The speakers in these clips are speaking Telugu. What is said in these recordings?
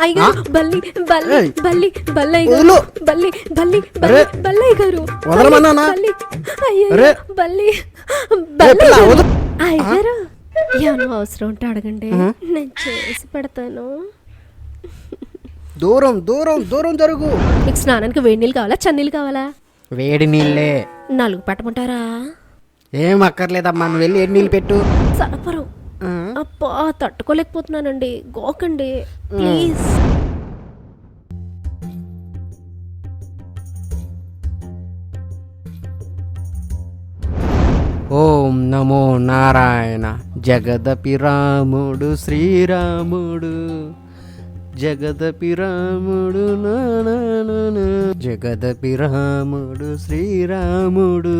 అయ్యగారు బల్లి బల్లి బల్లి బల్లి అయ్యగారు బల్లి బల్లి బల్లి బల్లి అయ్యగారు వదలమన్నానా? అయ్యో అరే! బల్లి పిల్ల, బల్లి వదలు. అయ్యగారు ఏమన్నా అవసరం ఉంటే అడగండి నేను చేసి పెడతాను. దూరం దూరం దూరం జరుగు. మీకు స్నానానికి వేడి నీళ్ళు కావాలా చన్నీళ్ళు కావాలా? వేడి నీళ్ళే. 4 పెట్టమంటారా? ఏం అక్కర్లేదమ్మా, నువ్వు వెళ్ళి ఏడు నీళ్ళు పెట్టు. సరఫరం అబ్బా తట్టుకోలేకపోతున్నానండి, గోకండి ప్లీజ్. ఓం నమో నారాయణ. జగదపి రాముడు శ్రీరాముడు, జగదపి రాముడు నానా, జగదపి రాముడు శ్రీరాముడు.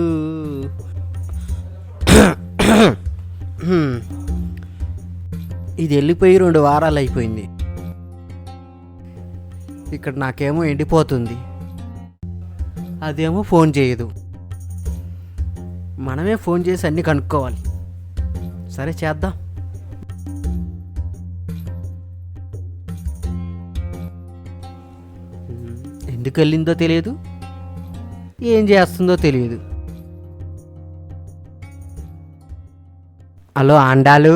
ఇది వెళ్ళిపోయి 2 వారాలు అయిపోయింది. ఇక్కడ నాకేమో ఎండిపోతుంది, అదేమో ఫోన్ చేయదు. మనమే ఫోన్ చేసి అన్నీ కనుక్కోవాలి. సరే చేద్దాం. ఎందుకు వెళ్ళిందో తెలియదు, ఏం చేస్తుందో తెలియదు. Hello Andal,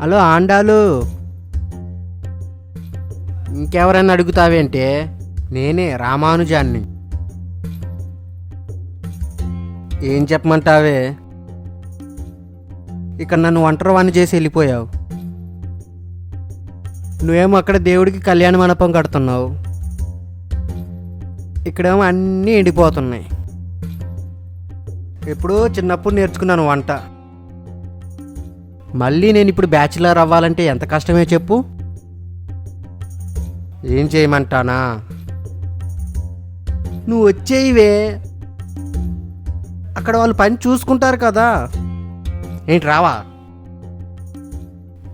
hello Andal. ఇంకెవరైనా అడుగుతావేంటే, నేనే రామానుజాన్ని. ఏం చెప్పమంటావే, ఇక్కడ నన్ను ఒంటరివాణ్ణి చేసి వెళ్ళిపోయావు. నువ్వేమో అక్కడ దేవుడికి కళ్యాణ మండపం కడుతున్నావు, ఇక్కడేమో అన్నీ ఎండిపోతున్నాయి. ఎప్పుడో చిన్నప్పుడు నేర్చుకున్నాను వంట, మళ్ళీ నేను ఇప్పుడు బ్యాచిలర్ అవ్వాలంటే ఎంత కష్టమే చెప్పు. ఏం చేయమంటానా, నువ్వు వచ్చేయివే, అక్కడ వాళ్ళు పని చూసుకుంటారు కదా. ఏంటి రావా?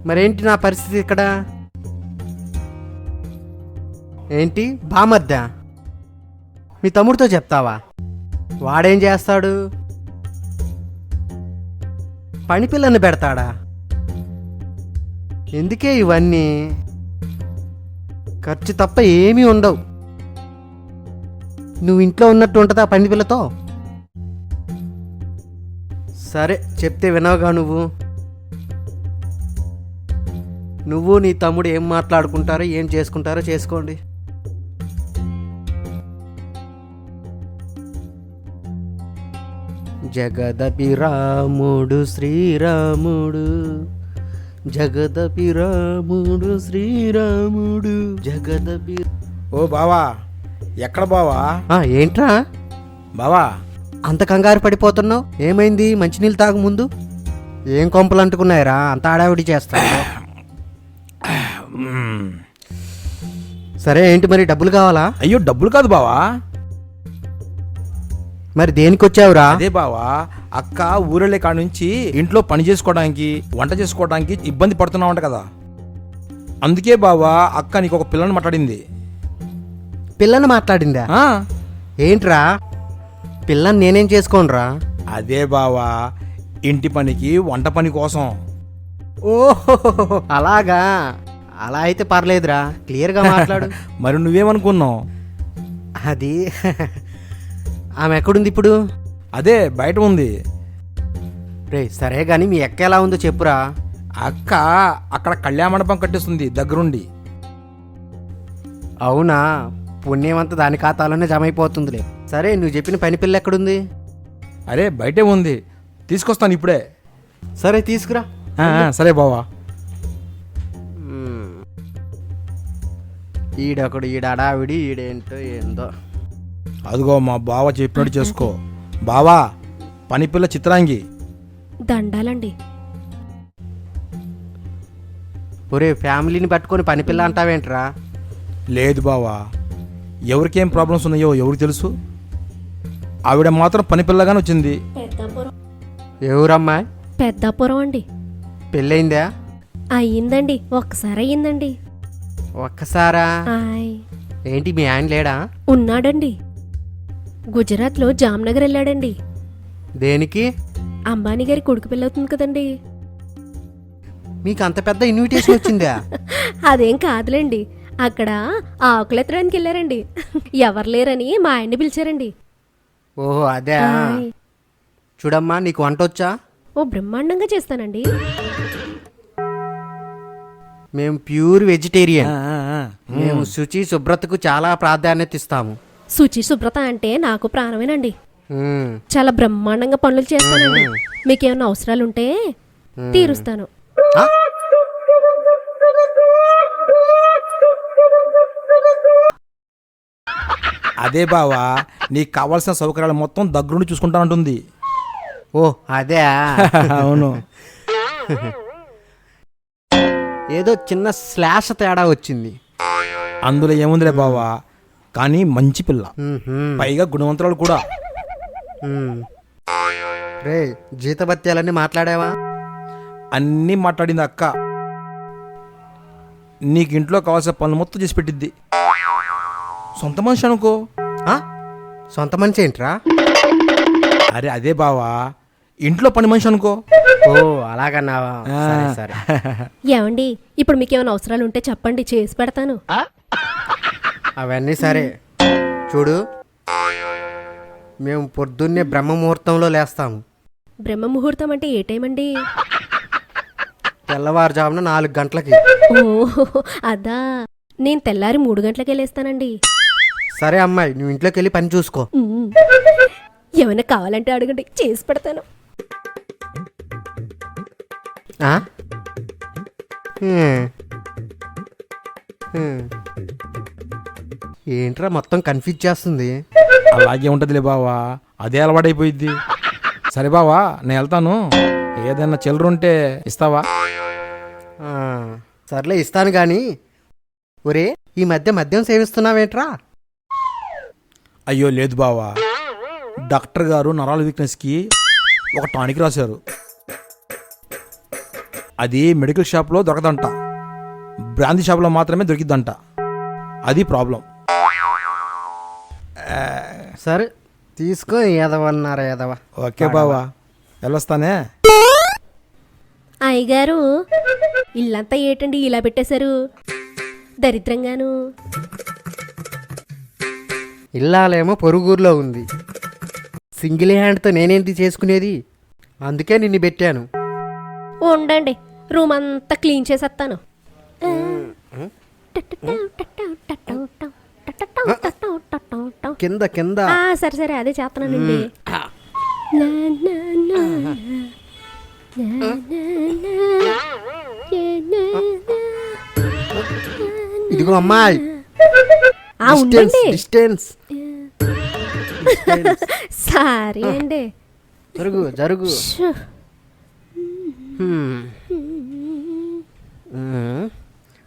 మరేంటి నా పరిస్థితి ఇక్కడ? ఏంటి బామర్దా? మీ తమ్ముడితో చెప్తావా? వాడేం చేస్తాడు? పని పిల్లని పెడతాడా? ఎందుకే ఇవన్నీ? ఖర్చు తప్ప ఏమీ ఉండవు. నువ్వు ఇంట్లో ఉన్నట్టు ఉంటుందా పని పిల్లతో? సరే చెప్తే వినవుగా నువ్వు నీ తమ్ముడు ఏం మాట్లాడుకుంటారో ఏం చేసుకుంటారో చేసుకోండి. జగదపి రాముడు శ్రీరాముడు, జగదపి రాముడు శ్రీరాముడు, జగదపి. ఓ బావా, ఎక్కడ బావా? ఏంట్రా బావా అంత కంగారు పడిపోతున్నావు? ఏమైంది? మంచినీళ్ళు తాగు ముందు. ఏం కొంపలు అంటుకున్నాయిరా అంత ఆడావిడి చేస్తా? సరే ఏంటి మరి, డబ్బులు కావాలా? అయ్యో డబ్బులు కాదు బావా. మరి దేనికి వచ్చావురా? అదే బావా, అక్క ఊరెళ్ళే కాడ నుంచి ఇంట్లో పని చేసుకోవడానికి వంట చేసుకోవడానికి ఇబ్బంది పడుతున్నావంట కదా, అందుకే బావా అక్క నీకు ఒక పిల్లని మాట్లాడింది. పిల్లని మాట్లాడిందా? ఏంట్రా పిల్లని నేనేం చేసుకోనరా? అదే బావా, ఇంటి పనికి వంట పని కోసం. ఓహో అలాగా, అలా అయితే పర్లేదురా, క్లియర్గా మాట్లాడు. మరి నువ్వేమనుకున్నావు? అది ఆమె ఎక్కడుంది ఇప్పుడు? అదే బయట ఉంది. రే సరే గాని మీ ఎక్క ఎలా ఉందో చెప్పురా. అక్క అక్కడ కళ్యాణ మండపం కట్టిస్తుంది దగ్గరుండి. అవునా? పుణ్యమంతా దాని ఖాతాలోనే జమ అయిపోతుందిలే. సరే నువ్వు చెప్పిన పని పిల్ల ఎక్కడుంది? అరే బయటే ఉంది, తీసుకొస్తాను ఇప్పుడే. సరే తీసుకురా. సరే బావా. ఈడొకడు ఈడ అడావిడి, ఈడేంటో ఏందో. అదిగో మా బావ చెప్పినట్టు చేసుకో. బావా పని పిల్ల చిత్రాంగి. దండాలండి. ఒరే ఫ్యామిలీని పట్టుకొని పని పిల్ల అంటావేంట్రా? లేదు బావా, ఎవరికేం ప్రాబ్లమ్స్ ఉన్నాయో ఎవరికి తెలుసు. ఆవిడ మాత్రం పని పిల్లగానే వచ్చింది. ఎవరమ్మా? పెద్దాపురం అండి. పెళ్ళయిందా? అయ్యిందండి, ఒక్కసారి అయ్యిందండి. ఒక్కసారా? ఆయ్. ఏంటి మీ ఆయన లేడా? ఉన్నాడండి, గుజరాత్లో జామ్నగర్ వెళ్ళాడండి. దేనికి? అంబానీ గారి కొడుకు పెళ్ళవుతుంది కదండి. మీకు అంత పెద్ద ఇన్విటేషన్ వచ్చిందా? అదేం కాదులేండి, అక్కడ ఆకులు ఎత్తడానికి వెళ్ళారండి. ఎవరు లేరని మా ఆయన్ని పిలిచారండి. ఓహో అదే. ఆయ్. చూడమ్మా, నీకు వంట వచ్చా? ఓ బ్రహ్మాండంగా చేస్తానండి. మేము ప్యూర్ వెజిటేరియన్. ఆ, ఆ, ఆ. మేము శుచి శుభ్రతకు చాలా ప్రాధాన్యత ఇస్తాము. శుచి శుభ్రత అంటే నాకు ప్రాణమేనండి. మ్మ్. చాలా బ్రహ్మాండంగా పనులు చేస్తానండి. మీకేమైనా అవసరాలుంటే తీరుస్తాను. ఆ? అదే బావా, నీకు కావాల్సిన సౌకర్యాలు మొత్తం దగ్గరుండి చూసుకుంటా ఉంటుంది. ఓ అదే. అవును. ఏదో చిన్న శ్లాష తేడా వచ్చింది. అందులో ఏముందిలే బావా, కానీ మంచి పిల్ల, మ్మ్హ్మ్. పైగా గుణవంతురాలు కూడా. మ్మ్. రే, జీతభత్యాలన్నీ మాట్లాడావా? అన్నీ మాట్లాడింది అక్క. నీకు ఇంట్లో కావాల్సిన పనులు మొత్తం చేసి పెట్టిద్ది. సొంత మనిషి అనుకో. ఆ? సొంత మనిషి ఏంట్రా? అరే అదే బావా, ఇంట్లో పని మనిషి అనుకో. ఓ అలాగన్నావా? సరే సరే. ఏమండి, ఇప్పుడు మీకేమైనా అవసరాలుంటే చెప్పండి, చేసి పెడతాను. అవన్నీ సరే. చూడు, మేము పొద్దున్నే బ్రహ్మ ముహూర్తంలో లేస్తాము. బ్రహ్మ ముహూర్తం అంటే ఏ టైం అండి? తెల్లవారుజామున 4 గంటలకి. ఓ అదా, నేను తెల్లారి 3 గంటలకే లేస్తానండి. సరే అమ్మాయి, నువ్వు ఇంట్లోకి వెళ్ళి పని చూసుకో. ఉమ్. ఏమైనా కావాలంటే అడగండి, చేసి పెడతాను. ఆ? హ్మ్. హ్మ్. ఏంట్రా మొత్తం కన్ఫ్యూజ్ చేస్తుంది. అలాగే ఉంటదిలే బావా, అదే అలవాటైపోయిద్ది. సరే బావా, నేను వెళ్తాను. ఏదైనా చిల్లరుంటే ఇస్తావా? ఆ, సర్లే ఇస్తాను కానీ, ఒరే ఈ మధ్య మద్యం సేవిస్తున్నావేంట్రా? అయ్యో లేదు బావా, డాక్టర్ గారు నరాల వీక్నెస్కి ఒక టానిక్ రాశారు. అది మెడికల్ షాప్లో దొరకదంట, బ్రాందీ షాప్లో మాత్రమే దొరికిద్దంట. అది ప్రాబ్లం. సరే తీసుకో, ఏదవన్నారా ఏదవ. ఓకే బావా, వెళ్ళొస్తానే. అయ్యగారు, ఇల్లంతా ఏటండి ఇలా పెట్టేశారు, దరిద్రంగాను. ఇల్లాలేమో పొరుగురులో ఉంది. సింగిల్ హ్యాండ్తో నేనేంటి చేసుకునేది? అందుకే నిన్ను పెట్టాను. ఉండండి, రూమ్ అంతా క్లీన్ చేసేస్తాను. కింద కింద. సరే సరే, అదే చేస్తున్నానండి. నా, నా, నా, నా. నా, నా, నా. ఏ, నా, నా. ఇదిగో అమ్మాయి, ఉండండి. డిస్టెన్స్. సారీ అండి. జరుగు జరుగు. షూ. హ్మ్.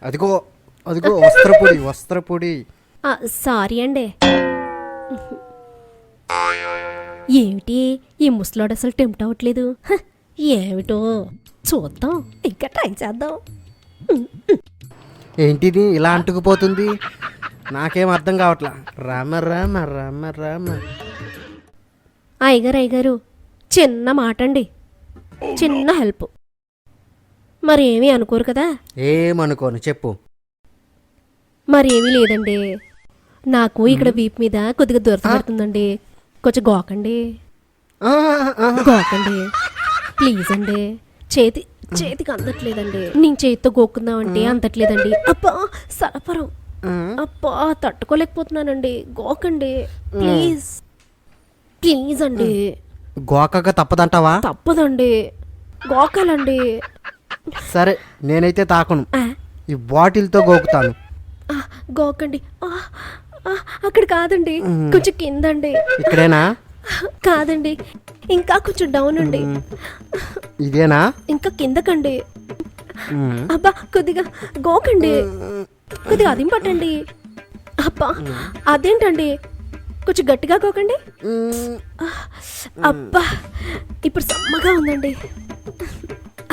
అదిగో అదిగో వస్త్రపొడి వస్త్రపొడి. సారీ అండి. ఏమిటి ఈ ముసలోడు అసలు టెంప్ట్ అవ్వట్లేదు? ఏమిటో చూద్దాం, ఇంకా ట్రై చేద్దాం. ఏంటిది ఇలా అంటుకుపోతుంది? నాకేం అర్థం కావట్లా. రామ రామ రామ రామ. అయ్యగారు, చిన్న మాట అండి, చిన్న హెల్ప్. మరేమీ అనుకోరు కదా? ఏమనుకోను, చెప్పు. మరేమీ లేదండి, నాకు ఇక్కడ వీపు మీద కొద్దిగా దురద పడుతుందండి, కొంచెం గోకండి. ఆ, ఆ, గోకండి ప్లీజ్ అండి. చేతికి అందట్లేదండి, నేను చేతితో గోక్కుందామంటే అందట్లేదండి. అబ్బా సలపరం, అబ్బా తట్టుకోలేకపోతున్నానండి. గోకండి ప్లీజ్, ప్లీజ్ అండి. గోకక తప్పదంటావా? తప్పదండి, గోకాలండి. సరే నేనైతే తాకను, ఆ, ఈ బాటిల్తో గోకుతాను. ఆ, గోకండి. అక్కడ కాదండి, కొంచెం కిందండి. ఇక్కడేనా? కాదండి, ఇంకా కొంచెం డౌన్ అండి. ఇదేనా? ఇంకా కిందకండి. అబ్బా కొద్దిగా గోకండి, కొద్దిగా అదిం పట్టండి. అబ్బా అదేంటండి, కొంచెం గట్టిగా గోకండి. అబ్బా ఇప్పుడు సమ్మగా ఉందండి,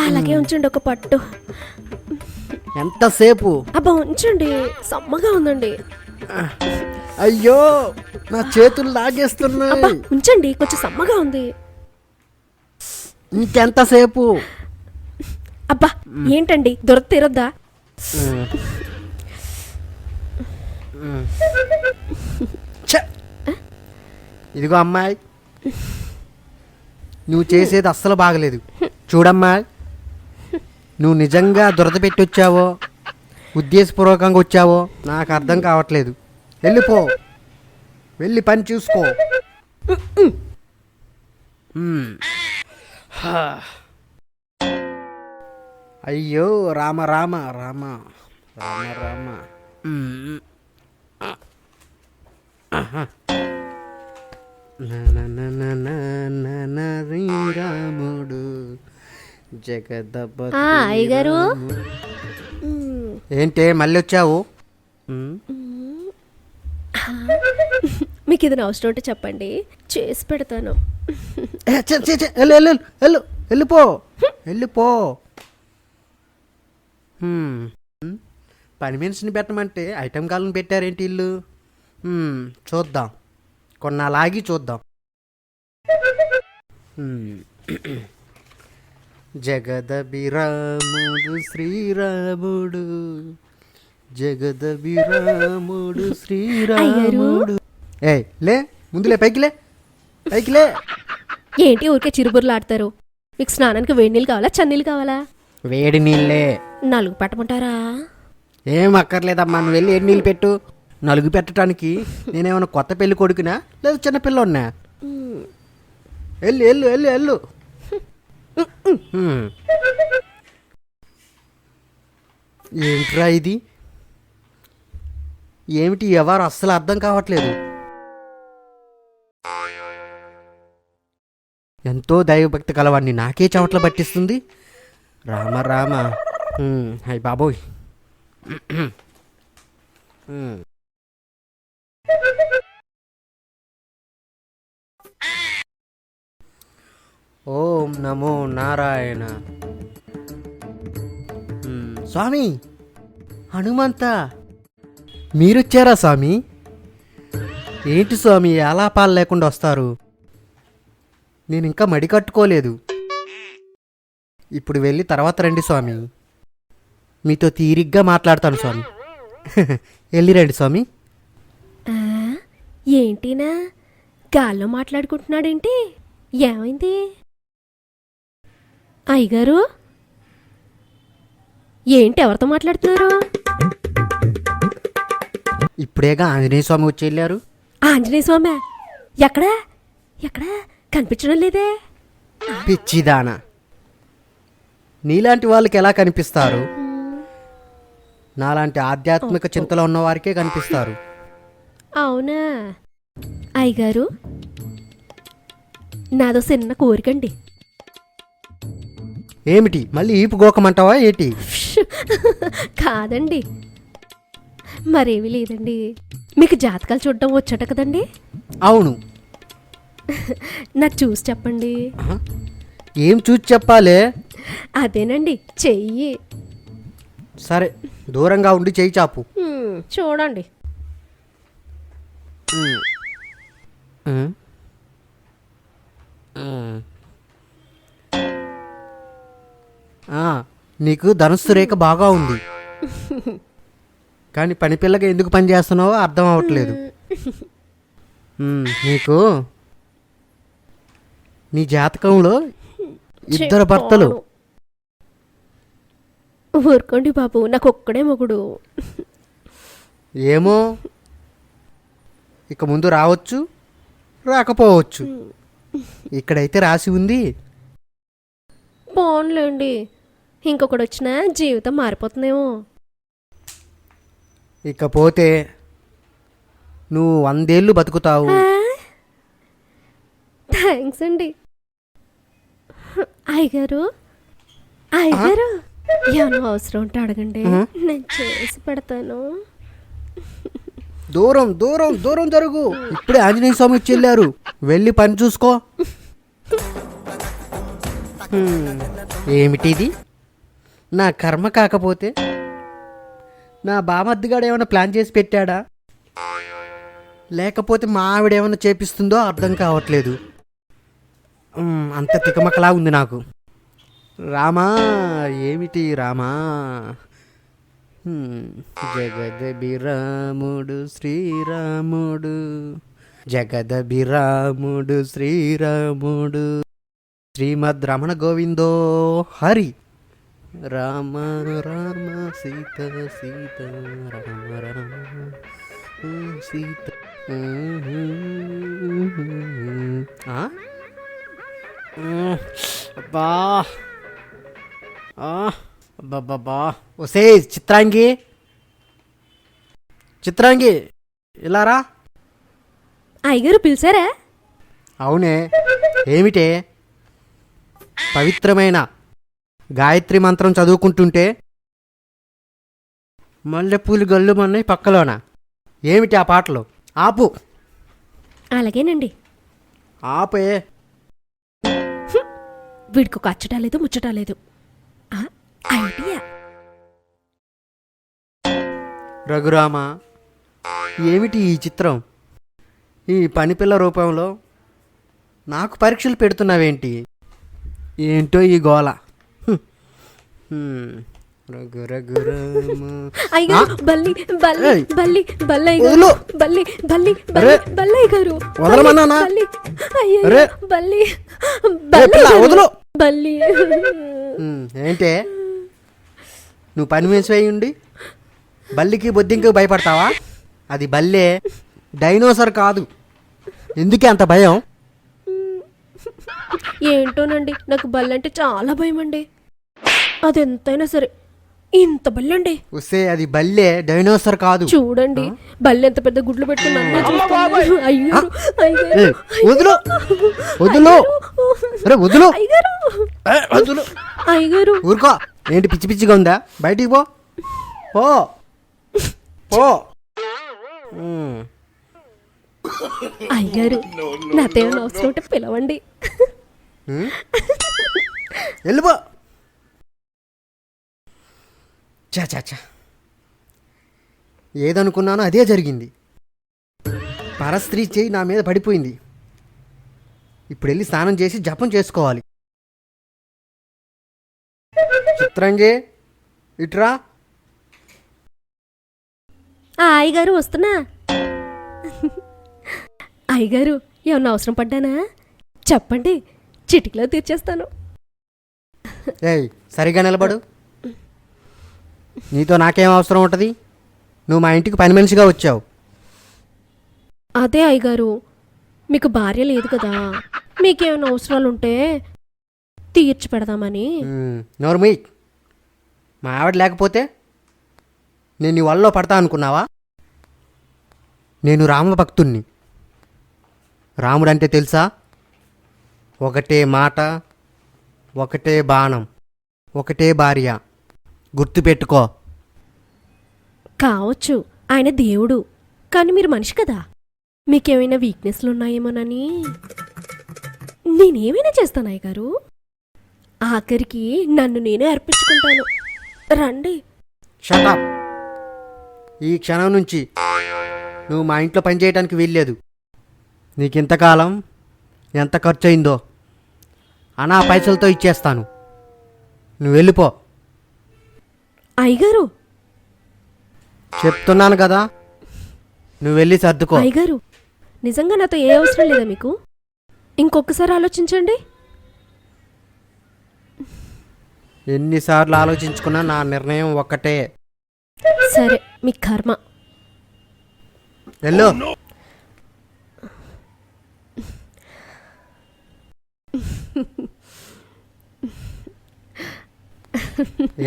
అలాగే ఉంచండి ఒక పట్టు. ఎంతసేపు? అబ్బా ఉంచండి, సమ్మగా ఉందండి. అయ్యో నా చేతులు లాగేస్తున్నాయి. అబ్బా ఉంచండి, కొంచెం సమ్మగా ఉంది. ఇంకెంతసేపు? అబ్బా ఏంటండి, దొరక తీరొద్దా? ఛ! ఇదిగో అమ్మాయి, నువ్వు చేసేది అస్సలు బాగలేదు. చూడమ్మా, నువ్వు నిజంగా దురద పెట్టి వచ్చావో ఉద్దేశపూర్వకంగా వచ్చావో నాకు అర్థం కావట్లేదు. వెళ్ళిపో, వెళ్ళి పని చూసుకో. అయ్యో రామ రామ రామ రామ రామ. రాముడు జగదపతి అయ్యగారు. ఏంటే మళ్ళీ వచ్చావు? మీకు ఇది అవసరం ఉంటే చెప్పండి, చేసి పెడతాను. వెళ్ళు వెళ్ళు వెళ్ళు, వెళ్ళిపో వెళ్ళిపో. పని మనిషిని పెట్టమంటే ఐటెం కాలను పెట్టారేంటి ఇల్లు? చూద్దాం, కొన్నాలాగి చూద్దాం. జగదభిరాముడు శ్రీరాముడు, జగదభిరాముడు శ్రీరాముడు. ఏ లే, ముందులే, పైకి లే, పైకి లే. ఏంటి ఊరికే చిరుబుర్లాడతారు? మీకు స్నానానికి వేడి నీళ్ళు కావాలా, చన్నీళ్ళు కావాలా? వేడి నీళ్ళే. నలుగు పెట్టమంటారా? ఏం అక్కర్లేదమ్మా, నువ్వు వెళ్ళి 7 నీళ్ళు పెట్టు. నలుగు పెట్టడానికి నేనేమన్నా కొత్త పెళ్లి కొడుకునా లేదా చిన్నపిల్ల ఉన్నా? వెళ్ళు వెళ్ళు వెళ్ళు వెళ్ళు. ఏంట్రా ఇది? ఏమిటి ఎవరు అస్సలు అర్థం కావట్లేదు. ఎంతో దైవభక్తి కలవాడిని నాకే చెమటలు పట్టిస్తుంది. రామ రామ. అయ్య బాబోయ్. ఓం నమో నారాయణ. స్వామి హనుమంత, మీరొచ్చారా స్వామి? ఏంటి స్వామి ఆలాపాలు లేకుండా వస్తారు? నేను ఇంకా మడి కట్టుకోలేదు. ఇప్పుడు వెళ్ళి తర్వాత రండి స్వామి, మీతో తీరిగ్గా మాట్లాడతాను స్వామి. వెళ్ళి రండి స్వామి. ఏంటినా గాల్లో మాట్లాడుకుంటున్నాడేంటి? ఏమైంది అయ్యగారు? ఏంటి ఎవరితో మాట్లాడుతున్నారు? ఇప్పుడేగా ఆంజనేయ స్వామి వచ్చి వెళ్ళారు. ఆంజనేయ స్వామి ఎక్కడా ఎక్కడా కనిపించడం లేదే? పిచ్చిదానా, నీలాంటి వాళ్ళకి ఎలా కనిపిస్తారు? నాలాంటి ఆధ్యాత్మిక చింతలో ఉన్న వారికే కనిపిస్తారు. అవునా అయ్యగారు, నాదో చిన్న కోరికండి. ఏమిటి, మళ్ళీ ఈపు గోకమంటావా ఏంటి? కాదండి, మరేమీ లేదండి. మీకు జాతకాలు చూడడం వచ్చట కదండి? అవును. నాకు చూసి చెప్పండి. ఏం చూసి చెప్పాలే? అదేనండి, చెయ్యి. సరే, దూరంగా ఉండి చెయ్యి చాపు. చూడండి. నీకు ధనుస్సు రేఖ బాగా ఉంది, కానీ పని పిల్లగా ఎందుకు పని చేస్తున్నావో అర్థం అవ్వట్లేదు. నీకు నీ జాతకంలో 2 భర్తలు. ఊరుకోండి బాబు, నాకు ఒక్కడే మొగుడు. ఏమో, ఇక ముందు రావచ్చు రాకపోవచ్చు. ఇక్కడైతే రాసి ఉంది. పోన్లేండి, ఇంకొకటి వచ్చినా జీవితం మారిపోతుందేమో. ఇకపోతే నువ్వు 100 ఏళ్ళు బతుకుతావు. థ్యాంక్స్ అండి. అయ్యగారు అయ్యగారు, ఏమన్నా అవసరం ఉంటే అడగండి, నేను చేసి పెడతాను. దూరం దూరం దూరం జరుగు. ఇప్పుడే ఆంజనేయ స్వామి వచ్చి వెళ్ళారు, వెళ్ళి పని చూసుకో. ఏమిటిది? నా కర్మ కాకపోతే నా బామర్దిగాడు ఏమైనా ప్లాన్ చేసి పెట్టాడా, లేకపోతే మా ఆవిడ ఏమైనా చేపిస్తుందో అర్థం కావట్లేదు. అంత తికమకలా ఉంది నాకు. రామా, ఏమిటి రామా? జగదభిరాముడు శ్రీరాముడు, జగదభిరాముడు శ్రీరాముడు, శ్రీమద్ రమణ గోవిందో హరి. రామ రామ సీత సీత రామ రామ సీత. అబ్బా అబ్బాబ్బా. ఒసే చిత్రాంగి, చిత్రాంగి ఇలారా. అయ్యగారు పిలిచారా? అవునే, ఏమిటే? పవిత్రమైన గాయత్రి మంత్రం చదువుకుంటుంటే మల్లెపూలు గల్లుమన్నాయి పక్కలోన. ఏమిటి ఆ పాటలు? ఆపు. అలాగేనండి. ఆపే. వీడికి ఒక అచ్చటాలేదు ముచ్చటాలేదు. ఐడియా. రఘురామ, ఏమిటి ఈ చిత్రం? ఈ పనిపిల్ల రూపంలో నాకు పరీక్షలు పెడుతున్నావేంటి? ఏంటో ఈ గోల. రఘు రఘురామ. అయ్యగారు బల్లి బల్లి ఏయ్. బల్లి బల్లి వదులు. బల్లి బల్లి అరే. బల్లి గారు వదలమన్నానా? బల్లి. అయ్యో అరే. బల్లి పిల్ల, గారు. వదులు. బల్లి. ఏంటే నువ్వు పని వేసి ఉండి బల్లికి బొద్దింకి భయపడతావా? అది బల్లే, డైనోసార్ కాదు. ఎందుకే అంత భయం? ఏంటోనండి, నాకు బల్లి అంటే చాలా భయం అండి. అది ఎంతైనా సరే ఇంత బల్లి అండి. వస్తే అది బల్లే, డైనోసార్ కాదు. చూడండి, బల్లి ఎంత పెద్ద గుడ్లు పెట్టుకుని అయ్యారు. ఏయ్, వదులు వదులు. అరే వదులు. అయ్యగారు వదులు. అయ్యగారు ఊరుకో. ఏంటి పిచ్చి పిచ్చిగా ఉందా? బయటికి పో పో పో. అయ్యారు నాతో ఏమైనా అవసరం ఉంటే పిలవండి. వెళ్ళిపో. చా చా చా, ఏదనుకున్నానో అదే జరిగింది. పరస్త్రీ చేయి నా మీద పడిపోయింది. ఇప్పుడు వెళ్ళి స్నానం చేసి జపం చేసుకోవాలి. చిత్రంగి ఇట్రా. అయ్యగారు వస్తున్నా. అయ్యగారు ఏమన్నా అవసరం పడ్డానా చెప్పండి, చిటికలో తీర్చేస్తాను. ఏయ్, సరిగా నిలబడు. నీతో నాకేం అవసరం ఉంటుంది? నువ్వు మా ఇంటికి పని మనిషిగా వచ్చావు. అదే అయ్యగారు, మీకు భార్య లేదు కదా, మీకేమైనా అవసరాలు ఉంటే తీర్చి పెడదామని. నోర్మీ, మా ఆవిడ లేకపోతే నేను నీ వల్లో పడతా అనుకున్నావా? నేను రామభక్తుణ్ణి. రాముడంటే తెలుసా? ఒకటే మాట, ఒకటే బాణం, ఒకటే భార్య. గుర్తుపెట్టుకో. కావచ్చు, ఆయన దేవుడు, కానీ మీరు మనిషి కదా, మీకేమైనా వీక్నెస్లు ఉన్నాయేమోనని. నేనేమైనా చేస్తాను అయ్యగారు, ఆఖరికి నన్ను నేనే అర్పించుకుంటాను. రండి. షటప్. ఈ క్షణం నుంచి నువ్వు మా ఇంట్లో పని చేయడానికి వీల్లేదు. నీకు ఇంతకాలం ఎంత ఖర్చు అయిందో అనా పైసలతో ఇచ్చేస్తాను. నువ్వు వెళ్ళిపో. అయ్యగారు చెప్తున్నాను కదా, నువ్వు వెళ్ళి సర్దుకో. అయ్యగారు, నిజంగా నాతో ఏ అవసరం లేదా మీకు? ఇంకొకసారి ఆలోచించండి. ఎన్నిసార్లు ఆలోచించుకున్నా నా నిర్ణయం ఒక్కటే. సరే, మీ కర్మ. వెళ్ళు.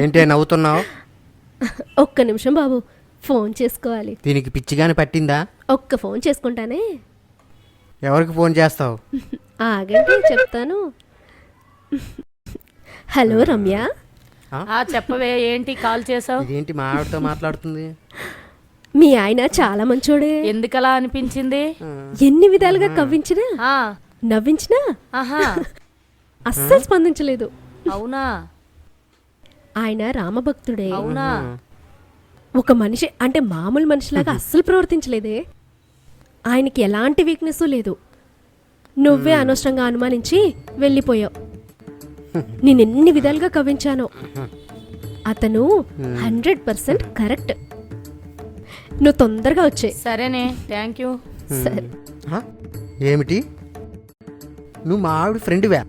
ఏంటే నవ్వుతున్నావు? ఒక్క నిమిషం బాబు, ఫోన్ చేసుకోవాలి. దీనికి పిచ్చిగాని పట్టిందా? ఒక్క ఫోన్ చేసుకుంటానే. ఎవరికి ఫోన్ చేస్తావు? ఆగండి చెప్తాను. హలో రమ్య. చెప్పవే, ఏంటి కాల్ చేసావు? ఇదేంటి మా ఆవిడతో మాట్లాడుతుంది? మీ ఆయన చాలా మంచోడే. ఎందుకలా అనిపించింది? ఎన్ని విధాలుగా కవ్వించినా ఆ, నవ్వించినా ఆహా, అస్సలు స్పందించలేదు. అవునా? ఆయన రామభక్తుడే. అవునా? ఒక మనిషి అంటే మామూలు మనిషిలాగా అస్సలు ప్రవర్తించలేదే. ఆయనకి ఎలాంటి వీక్నెస్ లేదు. నువ్వే అనవసరంగా అనుమానించి వెళ్ళిపోయావు. నేనెన్ని విధాలుగా కవ్వించానో. అతను 100% కరెక్ట్. నువ్వు తొందరగా వచ్చే. సరేనే, థ్యాంక్ యూ. సరే. ఆ? ఏమిటి నువ్వు మా ఆవిడ ఫ్రెండ్వా?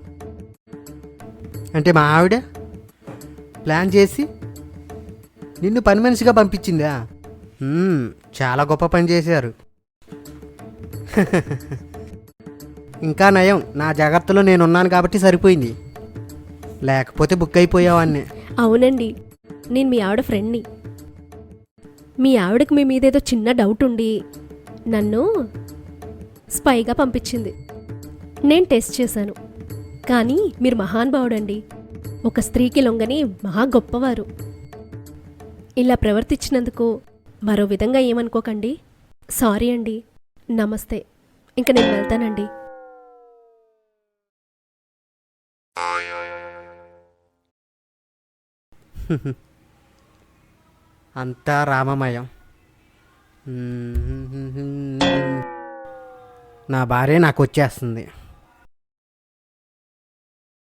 అంటే మా ఆవిడ ప్లాన్ చేసి నిన్ను పని మనిషిగా పంపించిందా? చాలా గొప్ప పని చేశారు. ఇంకా నయం, నా జాగ్రత్తలో నేనున్నాను కాబట్టి సరిపోయింది, లేకపోతే బుక్ అయిపోయావాన్ని. అవునండి, నేను మీ ఆవిడ ఫ్రెండ్ని. మీ ఆవిడకి మీ మీద ఏదో చిన్న డౌట్ ఉండి నన్ను స్పైగా పంపించింది. నేను టెస్ట్ చేశాను, కానీ మీరు మహానుభావుడండి. ఒక స్త్రీకి లొంగని మహా గొప్పవారు. ఇలా ప్రవర్తించినందుకు మరో విధంగా ఏమనుకోకండి. సారీ అండి. నమస్తే. ఇంక నేను వెళ్తానండి. అంతా రామమయం. నా భార్య నాకు వచ్చేస్తుంది.